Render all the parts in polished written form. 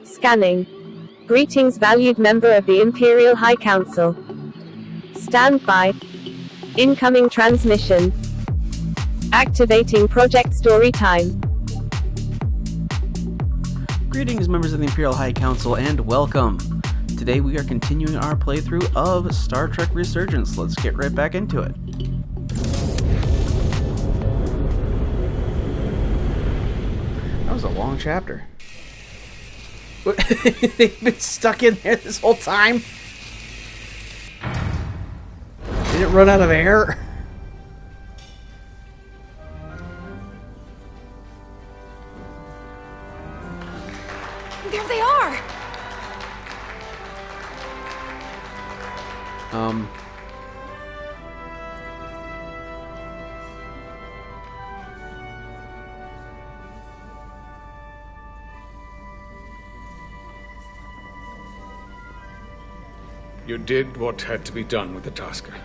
Scanning. Greetings, valued member of the Imperial High Council. Stand by. Incoming transmission. Activating project story time. Greetings, members of the Imperial High Council, and welcome. Today we are continuing our playthrough of Star Trek Resurgence. Let's get right back into it. That was a long chapter. They've been stuck in there this whole time? Did it run out of air? There they are! You did what had to be done with the Tasker.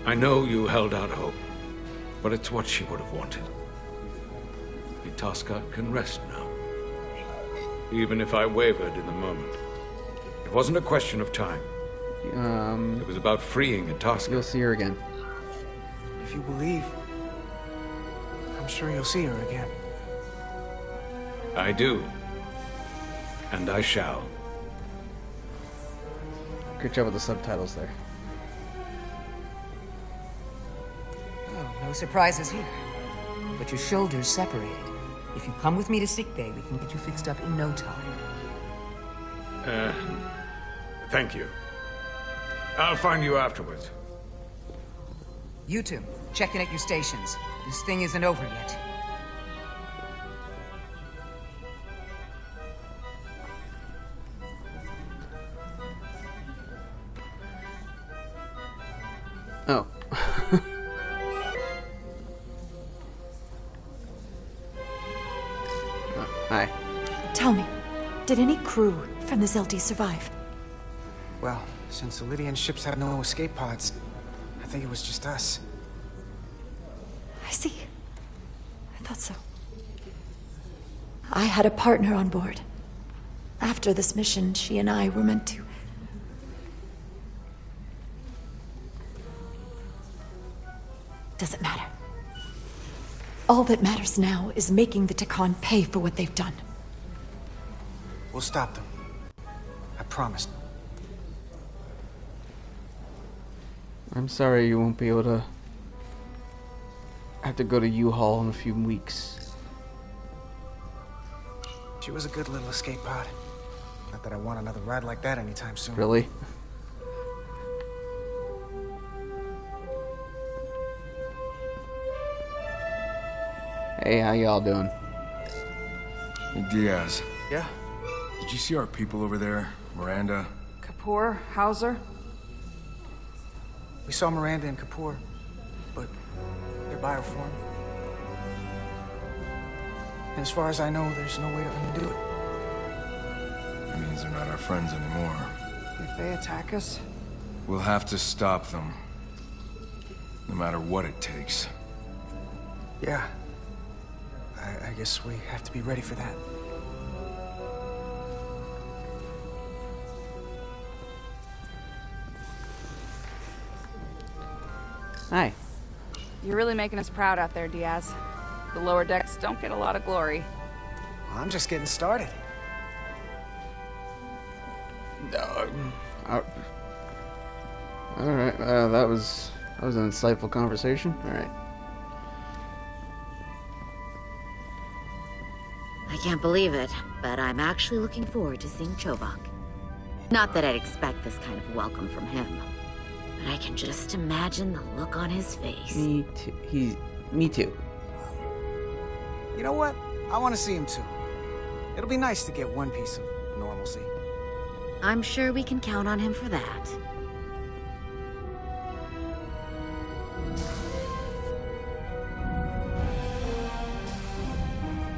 I know you held out hope, but it's what she would have wanted. The Tasker can rest now. Even if I wavered in the moment. It wasn't a question of time. It was about freeing a Tasker. You'll see her again. If you believe, I'm sure you'll see her again. I do. And I shall. Good job with the subtitles there. Oh, no surprises here. But your shoulders separated. If you come with me to sickbay, we can get you fixed up in no time. Thank you. I'll find you afterwards. You two, check in at your stations. This thing isn't over yet. Oh. Hi. Tell me, did any crew from the Zelti survive? Well, since the Lydian ships have no escape pods, I think it was just us. I see. I thought so. I had a partner on board. After this mission, she and I were meant to... Doesn't matter. All that matters now is making the Takan pay for what they've done. We'll stop them. I promise. I'm sorry you won't be able to... have to go to U-Haul in a few weeks. She was a good little escape pod. Not that I want another ride like that anytime soon. Really? Hey, how y'all doing? Hey, Diaz. Yeah? Did you see our people over there? Miranda? Kapoor, Hauser? We saw Miranda and Kapoor, but they're bioform. And as far as I know, there's no way to undo it. That means they're not our friends anymore. If they attack us? We'll have to stop them. No matter what it takes. Yeah. I guess we have to be ready for that. Hi. You're really making us proud out there, Diaz. The lower decks don't get a lot of glory. Well, I'm just getting started. Alright, that was an insightful conversation. Alright. I can't believe it, but I'm actually looking forward to seeing Chobok. Not that I'd expect this kind of welcome from him, but I can just imagine the look on his face. Me too. Me too. You know what? I want to see him too. It'll be nice to get one piece of normalcy. I'm sure we can count on him for that.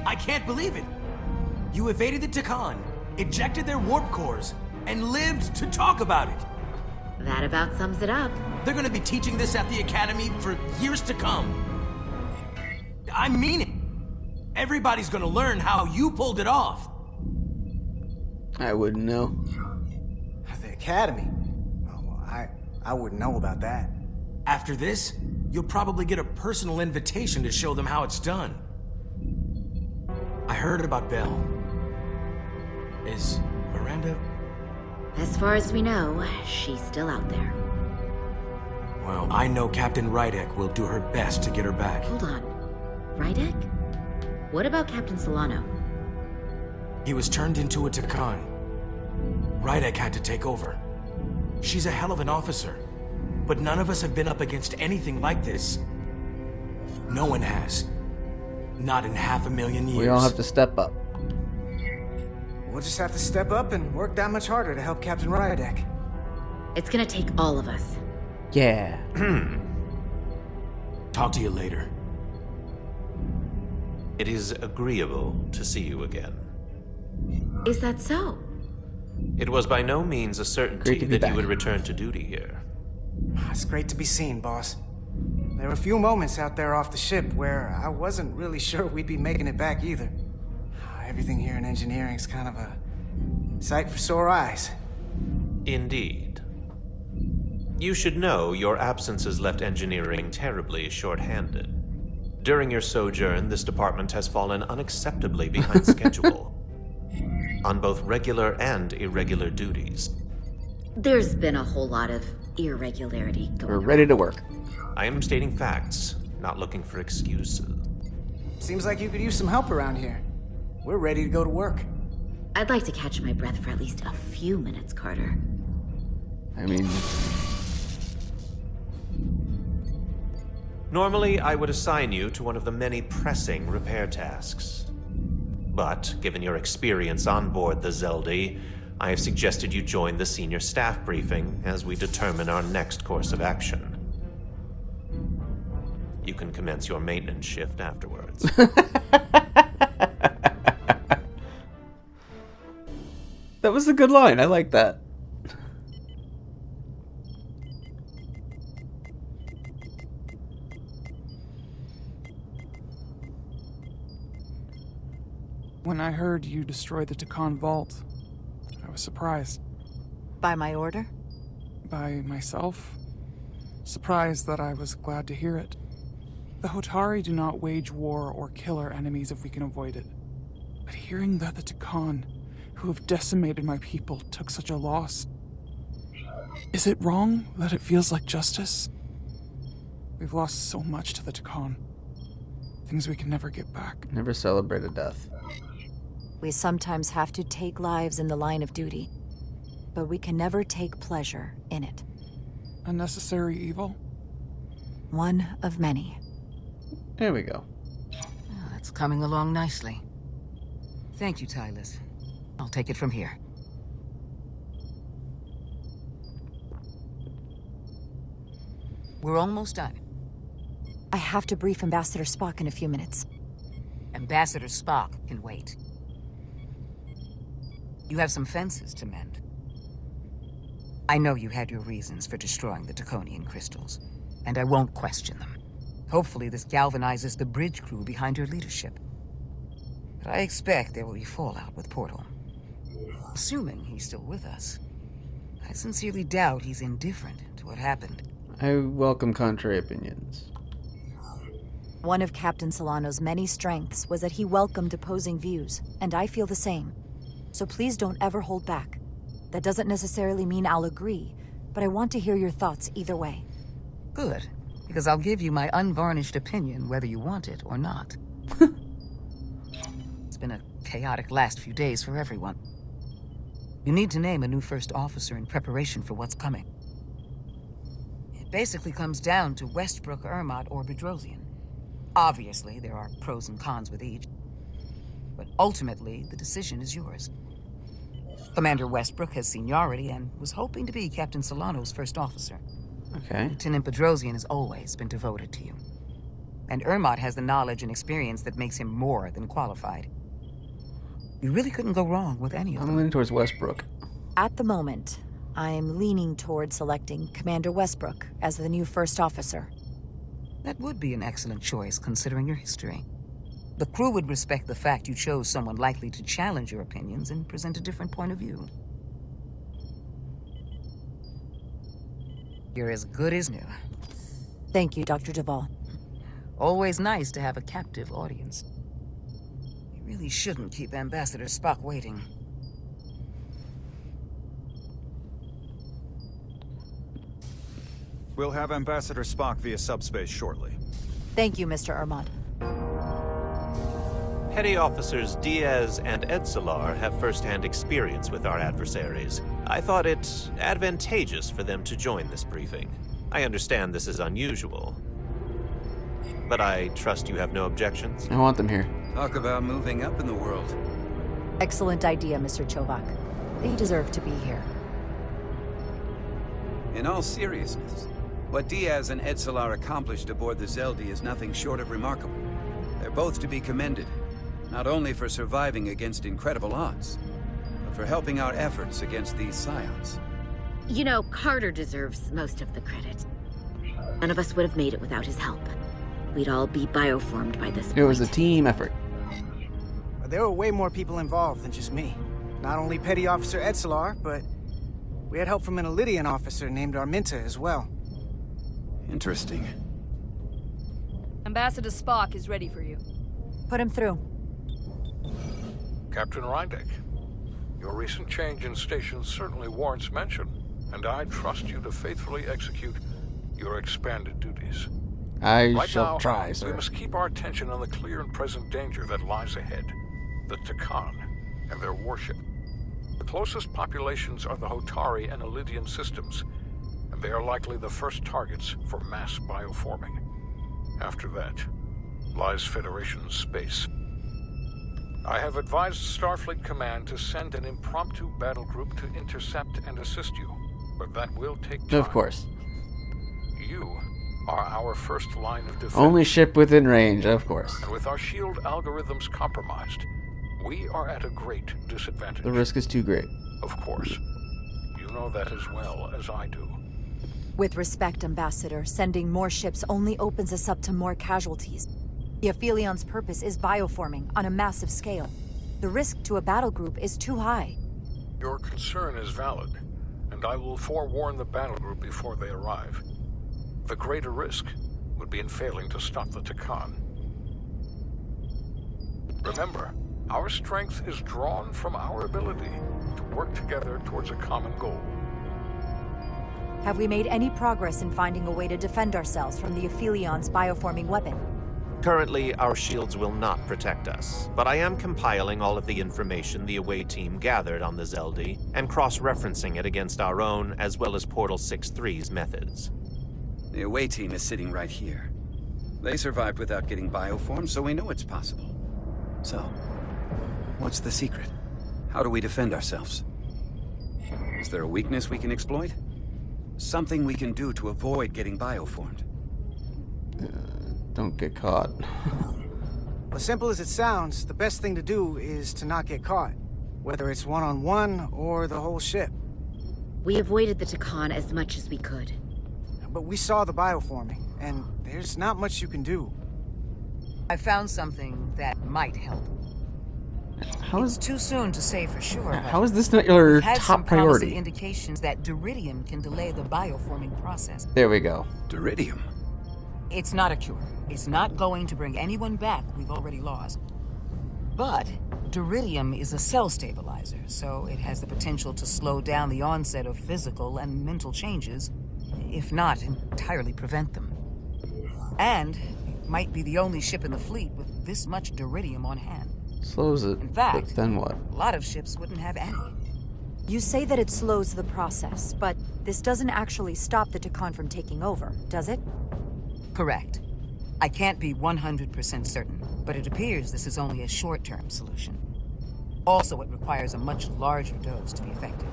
I can't believe it! You evaded the Takan, ejected their warp cores, and lived to talk about it! That about sums it up. They're gonna be teaching this at the Academy for years to come. I mean it! Everybody's gonna learn how you pulled it off. I wouldn't know. The Academy? Oh, well, I wouldn't know about that. After this, you'll probably get a personal invitation to show them how it's done. I heard about Belle. Is Miranda... As far as we know, she's still out there. Well, I know Captain Rydek will do her best to get her back. Hold on. Rydek? What about Captain Solano? He was turned into a Takan. Rydek had to take over. She's a hell of an officer, but none of us have been up against anything like this. No one has. Not in 500,000 years. We all have to step up. We'll just have to step up and work that much harder to help Captain Rydek. It's gonna take all of us. Yeah. Talk to you later. It is agreeable to see you again. Is that so? It was by no means a certainty that you would return to duty here. It's great to be seen, boss. There were a few moments out there off the ship where I wasn't really sure we'd be making it back either. Everything here in engineering's kind of a sight for sore eyes. Indeed. You should know your absence has left engineering terribly short-handed. During your sojourn, this department has fallen unacceptably behind schedule on both regular and irregular duties. There's been a whole lot of irregularity going on. We're ready to work. I am stating facts, not looking for excuses. Seems like you could use some help around here. We're ready to go to work. I'd like to catch my breath for at least a few minutes, Carter. I mean... Normally, I would assign you to one of the many pressing repair tasks. But, given your experience on board the Zeldi, I have suggested you join the senior staff briefing as we determine our next course of action. You can commence your maintenance shift afterwards. That was a good line. I like that. When I heard you destroy the Takan vault, I was surprised. By my order? By myself. Surprised that I was glad to hear it. The Hotari do not wage war or kill our enemies if we can avoid it. But hearing that the Takan, who have decimated my people, took such a loss... Is it wrong that it feels like justice? We've lost so much to the Takan. Things we can never get back. Never celebrate a death. We sometimes have to take lives in the line of duty, but we can never take pleasure in it. A necessary evil? One of many. There we go. Oh, it's coming along nicely. Thank you, Tylus. I'll take it from here. We're almost done. I have to brief Ambassador Spock in a few minutes. Ambassador Spock can wait. You have some fences to mend. I know you had your reasons for destroying the Draconian crystals, and I won't question them. Hopefully this galvanizes the bridge crew behind your leadership. But I expect there will be fallout with Portal. Assuming he's still with us, I sincerely doubt he's indifferent to what happened. I welcome contrary opinions. One of Captain Solano's many strengths was that he welcomed opposing views, and I feel the same. So please don't ever hold back. That doesn't necessarily mean I'll agree, but I want to hear your thoughts either way. Good, because I'll give you my unvarnished opinion whether you want it or not. It's been a chaotic last few days for everyone. You need to name a new first officer in preparation for what's coming. It basically comes down to Westbrook, Ermot, or Bedrosian. Obviously, there are pros and cons with each, but ultimately, the decision is yours. Commander Westbrook has seniority and was hoping to be Captain Solano's first officer. Okay. Lieutenant Bedrosian has always been devoted to you. And Ermot has the knowledge and experience that makes him more than qualified. You really couldn't go wrong with any of them. I'm leaning towards Westbrook. At the moment, I am leaning toward selecting Commander Westbrook as the new first officer. That would be an excellent choice, considering your history. The crew would respect the fact you chose someone likely to challenge your opinions and present a different point of view. You're as good as new. Thank you, Dr. Duvall. Always nice to have a captive audience. You really shouldn't keep Ambassador Spock waiting. We'll have Ambassador Spock via subspace shortly. Thank you, Mr. Armand. Petty Officers Diaz and Edsalar have first-hand experience with our adversaries. I thought it advantageous for them to join this briefing. I understand this is unusual, but I trust you have no objections? I want them here. Talk about moving up in the world. Excellent idea, Mr. Chovak. They deserve to be here. In all seriousness, what Diaz and Edsalar accomplished aboard the Zeldi is nothing short of remarkable. They're both to be commended, not only for surviving against incredible odds, but for helping our efforts against these scions. You know, Carter deserves most of the credit. None of us would have made it without his help. We'd all be bioformed by this point. It was a team effort. There were way more people involved than just me. Not only Petty Officer Edsalar, but we had help from an Elydian officer named Arminta as well. Interesting. Ambassador Spock is ready for you. Put him through. Captain Rydek, your recent change in station certainly warrants mention, and I trust you to faithfully execute your expanded duties. I Right shall now, try, sir. we must keep our attention on the clear and present danger that lies ahead. The Takan and their warship. The closest populations are the Hotari and Elydian systems, and they are likely the first targets for mass bioforming. After that, lies Federation space. I have advised Starfleet Command to send an impromptu battle group to intercept and assist you, but that will take time. Of course. You are our first line of defense. Only ship within range, of course. And with our shield algorithms compromised, we are at a great disadvantage. The risk is too great. Of course. You know that as well as I do. With respect, Ambassador, sending more ships only opens us up to more casualties. The Aphilion's purpose is bioforming on a massive scale. The risk to a battle group is too high. Your concern is valid, and I will forewarn the battle group before they arrive. The greater risk would be in failing to stop the Takan. Remember, our strength is drawn from our ability to work together towards a common goal. Have we made any progress in finding a way to defend ourselves from the Aphilion's bioforming weapon? Currently, our shields will not protect us, but I am compiling all of the information the away team gathered on the Zeldi and cross-referencing it against our own as well as Portal 6-3's methods. The away team is sitting right here. They survived without getting bioformed, so we know it's possible. So, what's the secret? How do we defend ourselves? Is there a weakness we can exploit? Something we can do to avoid getting bioformed? Don't get caught. As simple as it sounds, the best thing to do is to not get caught. Whether it's one-on-one or the whole ship. We avoided the Takan as much as we could. But we saw the bioforming, and there's not much you can do. I found something that might help. It's too soon to say for sure. How is this not your we've had some top promising priority? indications that Duridium can delay the bioforming process. There we go. Duridium? It's not a cure. It's not going to bring anyone back we've already lost. But Duridium is a cell stabilizer, so it has the potential to slow down the onset of physical and mental changes, if not entirely prevent them. And it might be the only ship in the fleet with this much Duridium on hand. Slows it. In fact, but then what? A lot of ships wouldn't have any. You say that it slows the process, but this doesn't actually stop the Takan from taking over, does it? Correct. I can't be 100% certain, but it appears this is only a short-term solution. Also, it requires a much larger dose to be effective.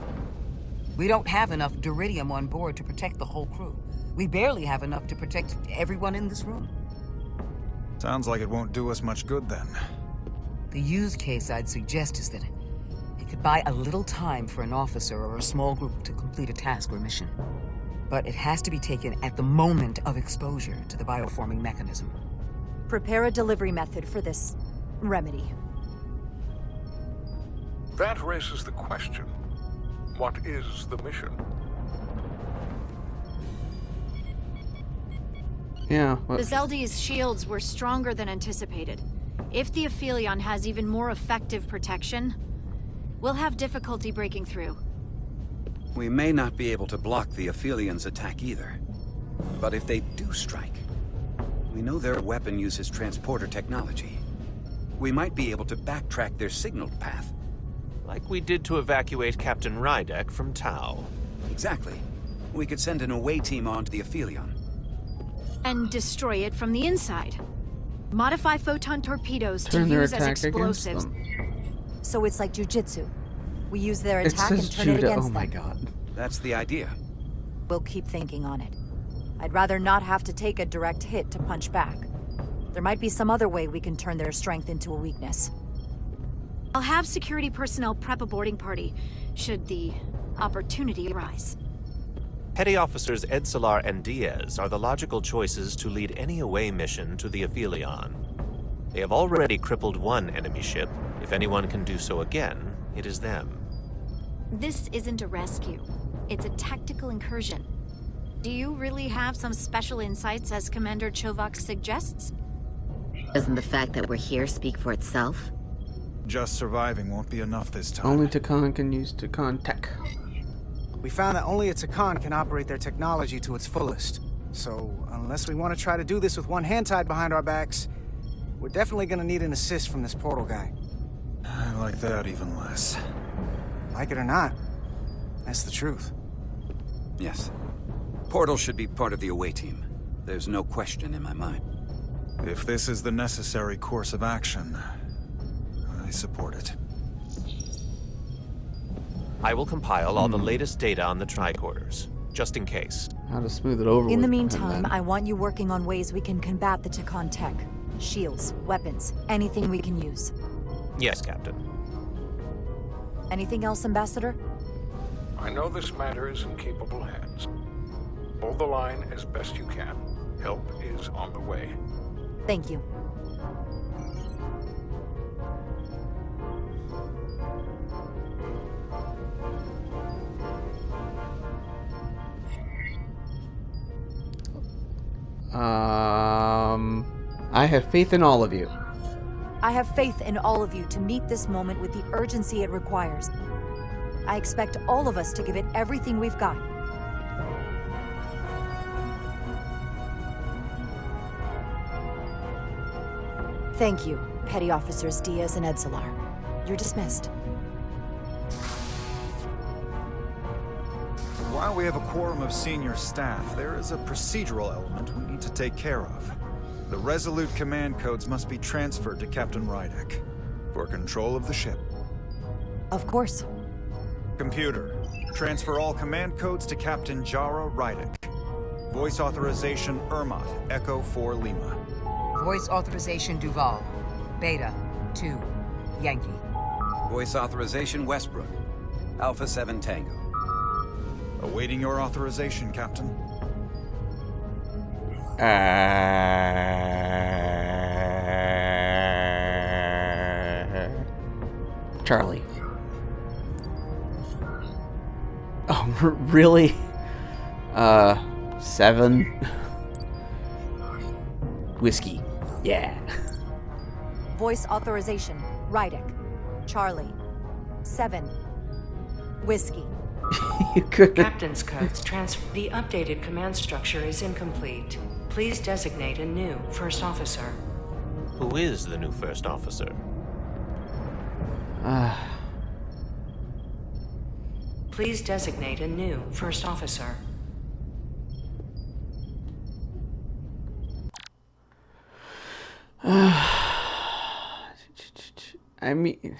We don't have enough Duridium on board to protect the whole crew. We barely have enough to protect everyone in this room. Sounds like it won't do us much good then. The use case I'd suggest is that it could buy a little time for an officer or a small group to complete a task or mission. But it has to be taken at the moment of exposure to the bioforming mechanism. Prepare a delivery method for this remedy. That raises the question. What is the mission? Yeah. The Zeldi's shields were stronger than anticipated. If the Aphelion has even more effective protection, we'll have difficulty breaking through. We may not be able to block the Aphelion's attack either. But if they do strike, we know their weapon uses transporter technology. We might be able to backtrack their signal path. Like we did to evacuate Captain Rydek from Tau. Exactly. We could send an away team onto the Aphelion. And destroy it from the inside. Modify photon torpedoes to Turn their use as attack against explosives. them. So it's like jujitsu. We use their It attack and says turn it judo. against Oh my them. god. That's the idea. We'll keep thinking on it. I'd rather not have to take a direct hit to punch back. There might be some other way we can turn their strength into a weakness. I'll have security personnel prep a boarding party, should the opportunity arise. Petty Officers Edsalar and Diaz are the logical choices to lead any away mission to the Aphelion. They have already crippled one enemy ship. If anyone can do so again, it is them. This isn't a rescue. It's a tactical incursion. Do you really have some special insights, as Commander Chovak suggests? Doesn't the fact that we're here speak for itself? Just surviving won't be enough this time. Only Takan can use Takan tech. We found that only a Takan can operate their technology to its fullest. So, unless we want to try to do this with one hand tied behind our backs, we're definitely gonna need an assist from this portal guy. I like that even less. Like it or not, that's the truth. Yes. Portal should be part of the away team. There's no question in my mind. If this is the necessary course of action, I support it. I will compile all the latest data on the tricorders, just in case. How to smooth it over. In the with meantime, them. I want you working on ways we can combat the Takan tech. Shields, weapons, anything we can use. Yes, Captain. Anything else, Ambassador? I know this matter is in capable hands. Hold the line as best you can. Help is on the way. Thank you. I have faith in all of you. I have faith in all of you to meet this moment with the urgency it requires. I expect all of us to give it everything we've got. Thank you, Petty Officers Diaz and Edsalar. You're dismissed. While we have a quorum of senior staff, there is a procedural element we need to take care of. The Resolute command codes must be transferred to Captain Rydek for control of the ship. Of course. Computer, transfer all command codes to Captain Jara Rydek. Voice authorization Ermot, Echo 4 Lima. Voice authorization Duval. Beta 2 Yankee. Voice authorization Westbrook. Alpha 7 Tango. Awaiting your authorization, Captain. Charlie. Oh, really? 7. Whiskey. Yeah. Voice authorization Rydek. Charlie. 7. Whiskey. You could. Captain's codes transfer. The updated command structure is incomplete. Please designate a new first officer. Who is the new first officer? Please designate a new first officer. I mean,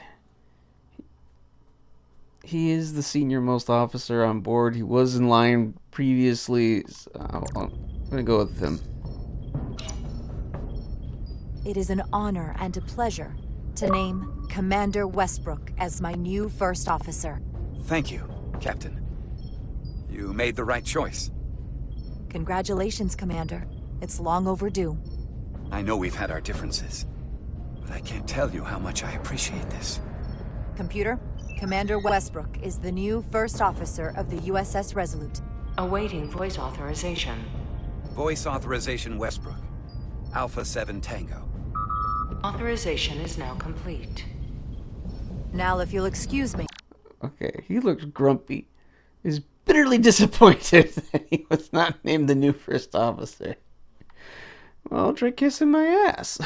he is the senior most officer on board. He was in line previously. So I'm gonna go with him. It is an honor and a pleasure to name Commander Westbrook as my new first officer. Thank you, Captain. You made the right choice. Congratulations, Commander. It's long overdue. I know we've had our differences, but I can't tell you how much I appreciate this. Computer, Commander Westbrook is the new first officer of the USS Resolute. Awaiting voice authorization. Voice authorization Westbrook. Alpha 7 Tango. Authorization is now complete. Now, if you'll excuse me. Okay, he looks grumpy. He's bitterly disappointed that he was not named the new first officer. Well, try kissing my ass.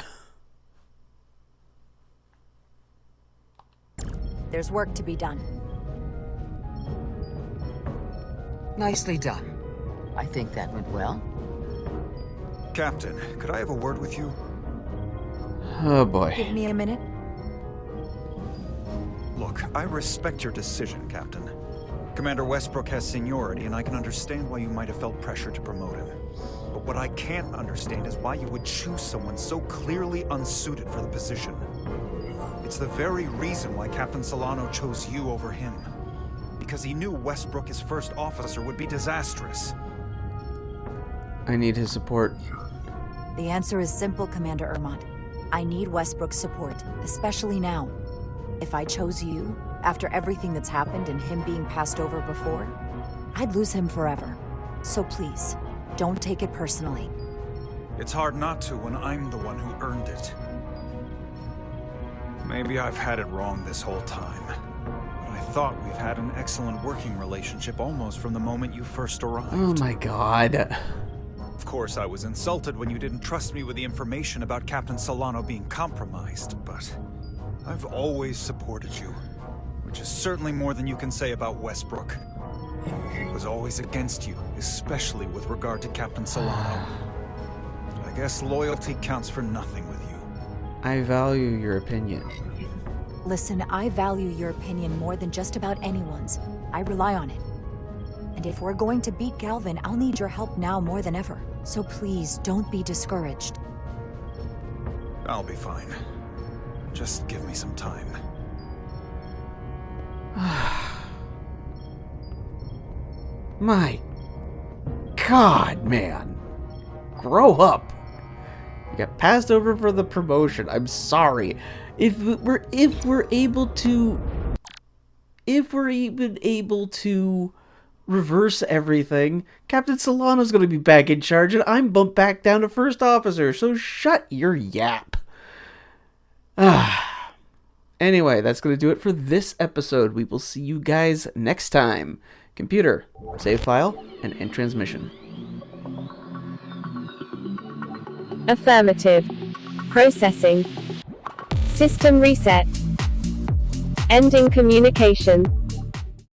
There's work to be done. Nicely done. I think that went well. Captain, could I have a word with you? Oh boy. Give me a minute. Look, I respect your decision, Captain. Commander Westbrook has seniority, and I can understand why you might have felt pressure to promote him. But what I can't understand is why you would choose someone so clearly unsuited for the position. It's the very reason why Captain Solano chose you over him. Because he knew Westbrook as first officer would be disastrous. I need his support. The answer is simple, Commander Ermont. I need Westbrook's support, especially now. If I chose you, after everything that's happened and him being passed over before, I'd lose him forever. So please, don't take it personally. It's hard not to when I'm the one who earned it. Maybe I've had it wrong this whole time. But I thought we've had an excellent working relationship almost from the moment you first arrived. Oh my god. Of course, I was insulted when you didn't trust me with the information about Captain Solano being compromised, but I've always supported you, which is certainly more than you can say about Westbrook. I was always against you, especially with regard to Captain Solano. But I guess loyalty counts for nothing with you. I value your opinion. Listen, I value your opinion more than just about anyone's. I rely on it. And if we're going to beat Galvin, I'll need your help now more than ever. So please, don't be discouraged. I'll be fine. Just give me some time. My god, man. Grow up. You got passed over for the promotion. I'm sorry. If we're even able to reverse everything, Captain Solano's going to be back in charge and I'm bumped back down to first officer. So shut your yap. Anyway, that's going to do it for this episode. We will see you guys next time. Computer, save file, and end transmission. Affirmative. Processing. System reset. Ending communication.